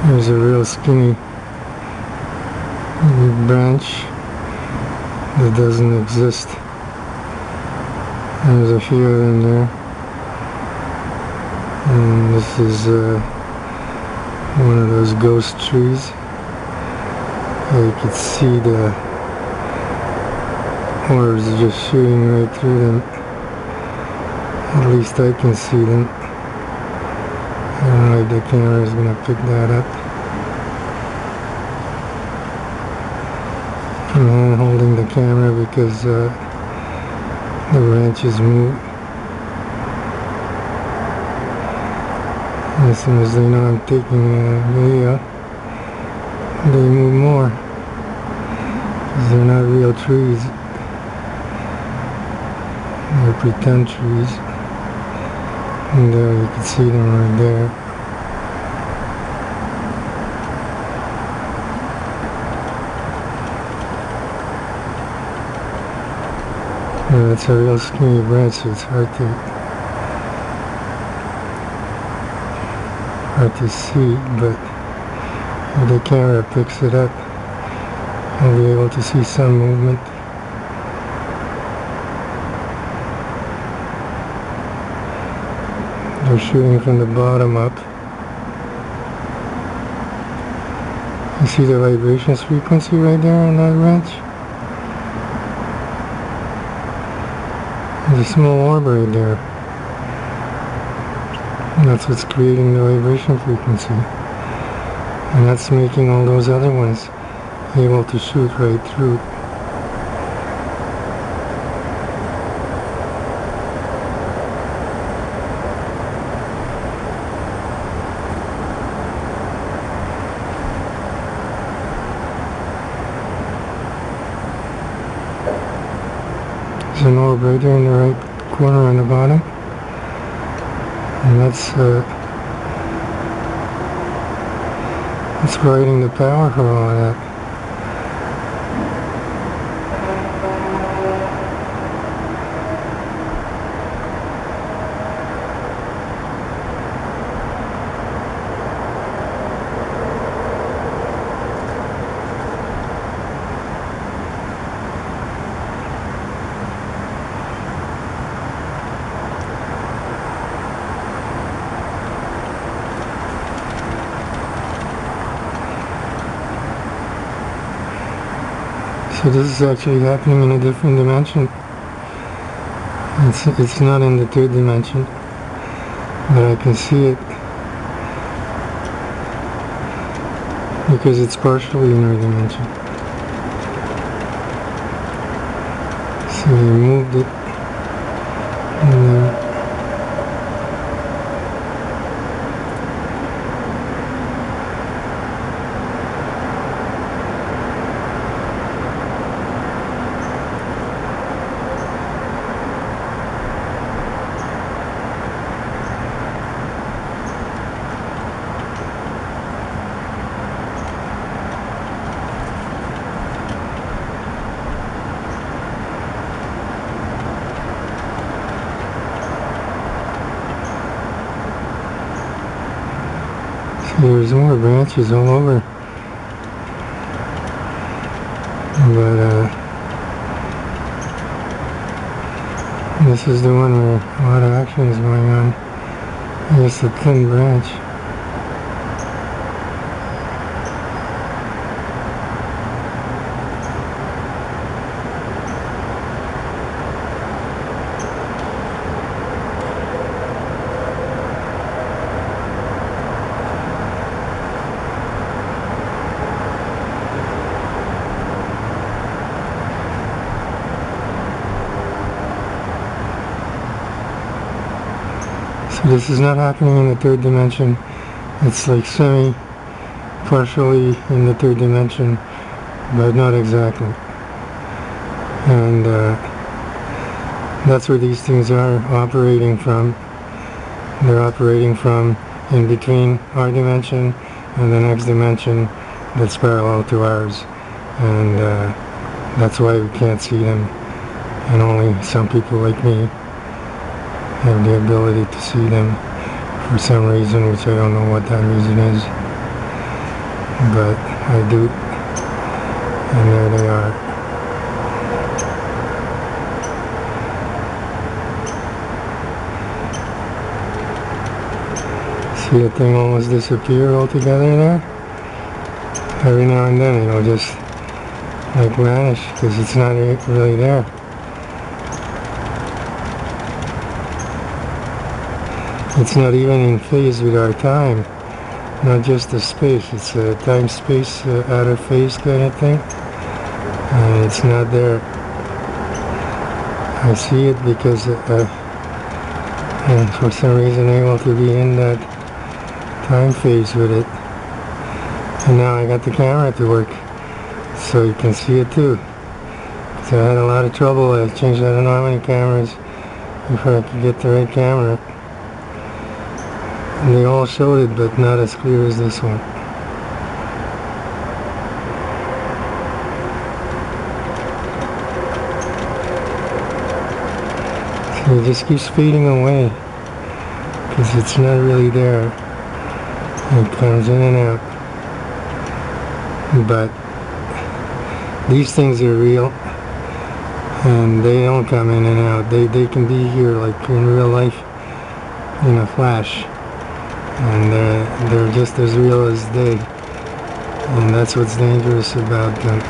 Here's a real skinny branch that doesn't exist. There's a few of them there, and this is one of those ghost trees. You can see the orbs just shooting right through them. At least I can see them. I don't know if the camera is going to pick that up. I'm hand holding the camera because the branches move. As soon as they know I'm taking a video, they move more. Because they're not real trees. They're pretend trees. And there you can see them right there. Yeah, it's a real skinny branch, so it's hard to see, but if the camera picks it up, I'll be able to see some movement. They're shooting from the bottom up. You see the vibrations frequency right there on that branch? There's a small orb right there. And that's what's creating the vibration frequency. And that's making all those other ones able to shoot right through. There's an orb right there in the right corner on the bottom, and that's providing the power for all of that. So this is actually happening in a different dimension. It's not in the third dimension, but I can see it because it's partially in our dimension. So we moved it, and there's more branches all over, but this is the one where a lot of action is going on. It's a thin branch. So this is not happening in the third dimension. It's like partially in the third dimension, but not exactly. And that's where these things are operating from. They're operating from in between our dimension and the next dimension that's parallel to ours. And that's why we can't see them. And only some people like me have the ability to see them for some reason, which I don't know what that reason is. but I do, and there they are. See the thing almost disappear altogether there? Every now and then it'll just like vanish because it's not really there. It's not even in phase with our time, not just the space. It's a time-space out of phase kind of thing, and it's not there. I see it because and for some reason I'm able to be in that time phase with it. And now I got the camera to work, so you can see it too. So I had a lot of trouble. I changed I don't know how many cameras before I could get the right camera. And they all showed it, but not as clear as this one. So it just keeps fading away because it's not really there. It comes in and out. But these things are real, and they don't come in and out. They can be here like in real life in a flash, and they're just as real as day, and that's what's dangerous about them.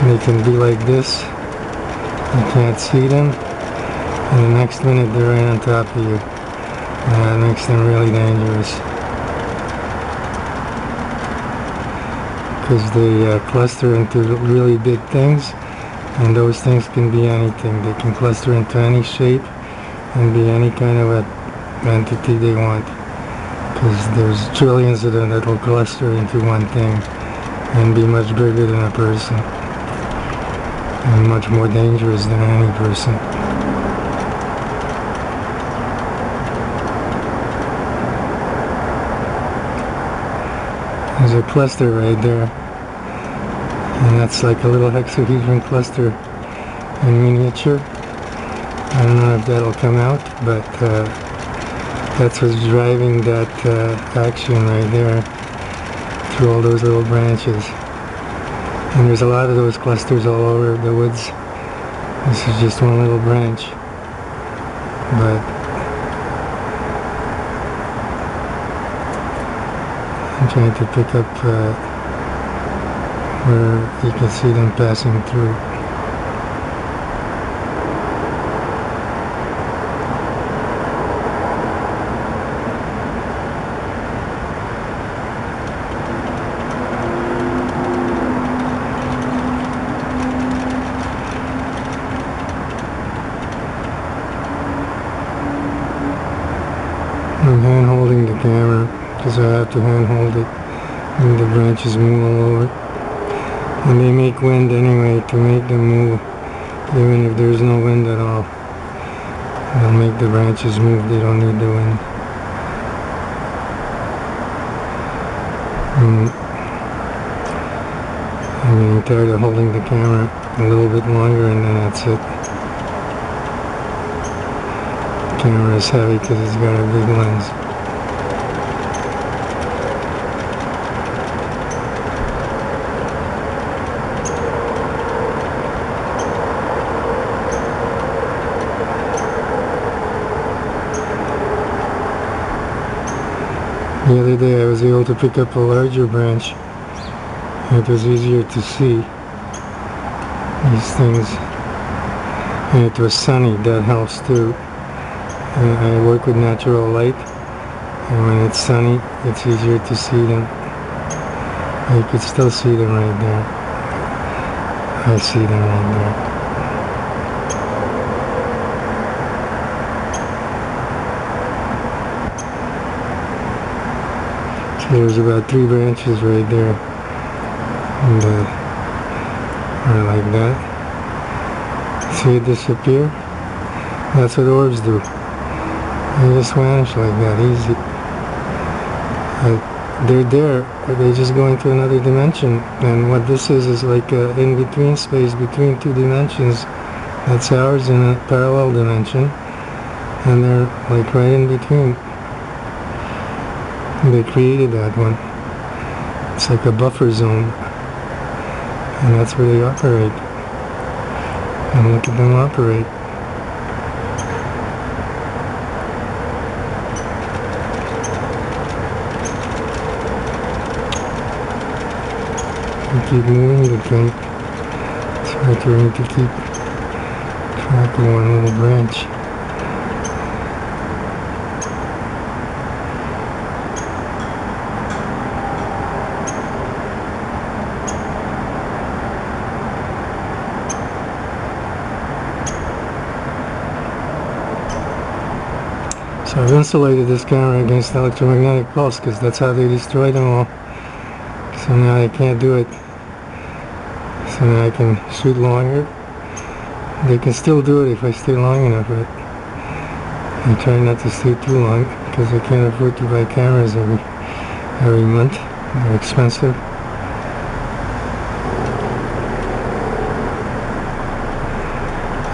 They can be like this, you can't see them, and the next minute they're right on top of you, and that makes them really dangerous. Because they cluster into really big things, and those things can be anything. They can cluster into any shape and be any kind of entity they want, because there's trillions of them that will cluster into one thing and be much bigger than a person and much more dangerous than any person. There's a cluster right there, and that's like a little hexahedron cluster in miniature. I don't know if that'll come out, but that's what's driving that action right there through all those little branches. And there's a lot of those clusters all over the woods. This is just one little branch, but I'm trying to pick up where you can see them passing through. I'm hand holding the camera because I have to hand hold it, and the branches move all over. And they make wind anyway to make them move, even if there's no wind at all. They'll make the branches move, they don't need the wind. I'm getting tired of holding the camera a little bit longer, and then that's it. The camera is heavy because it's got a big lens. The other day I was able to pick up a larger branch. It was easier to see these things, and it was sunny, that helps too. I work with natural light, and when it's sunny it's easier to see them. You could still see them right there. I see them right there. So there's about 3 branches right there, and or like that. See it disappear? That's what orbs do. They just vanish like that, easy. They're there, but they just go into another dimension. And what this is like a in-between space between 2 dimensions. That's ours in a parallel dimension, and they're like right in between. They created that one. It's like a buffer zone, and that's where they operate. And look at them operate. You keep moving the thing. It's hard to keep track of one little branch. So I've insulated this camera against electromagnetic pulse because that's how they destroyed them all. So now I can't do it. So now I can shoot longer. They can still do it if I stay long enough, but I try not to stay too long because I can't afford to buy cameras every month. They're expensive.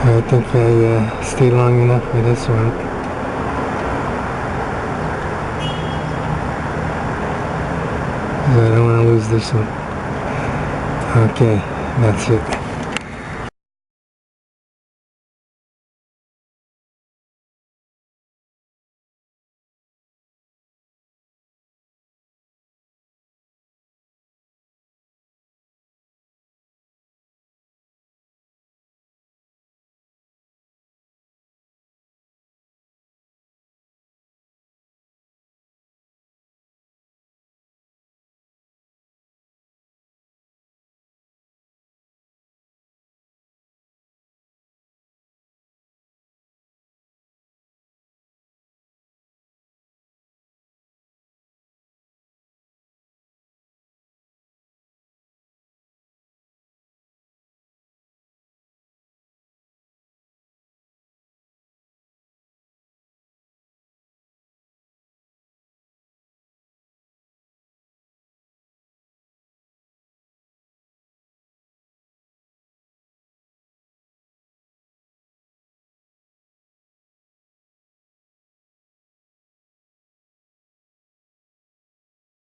I think I stayed long enough for this one. I don't want to lose this one. Okay, that's it.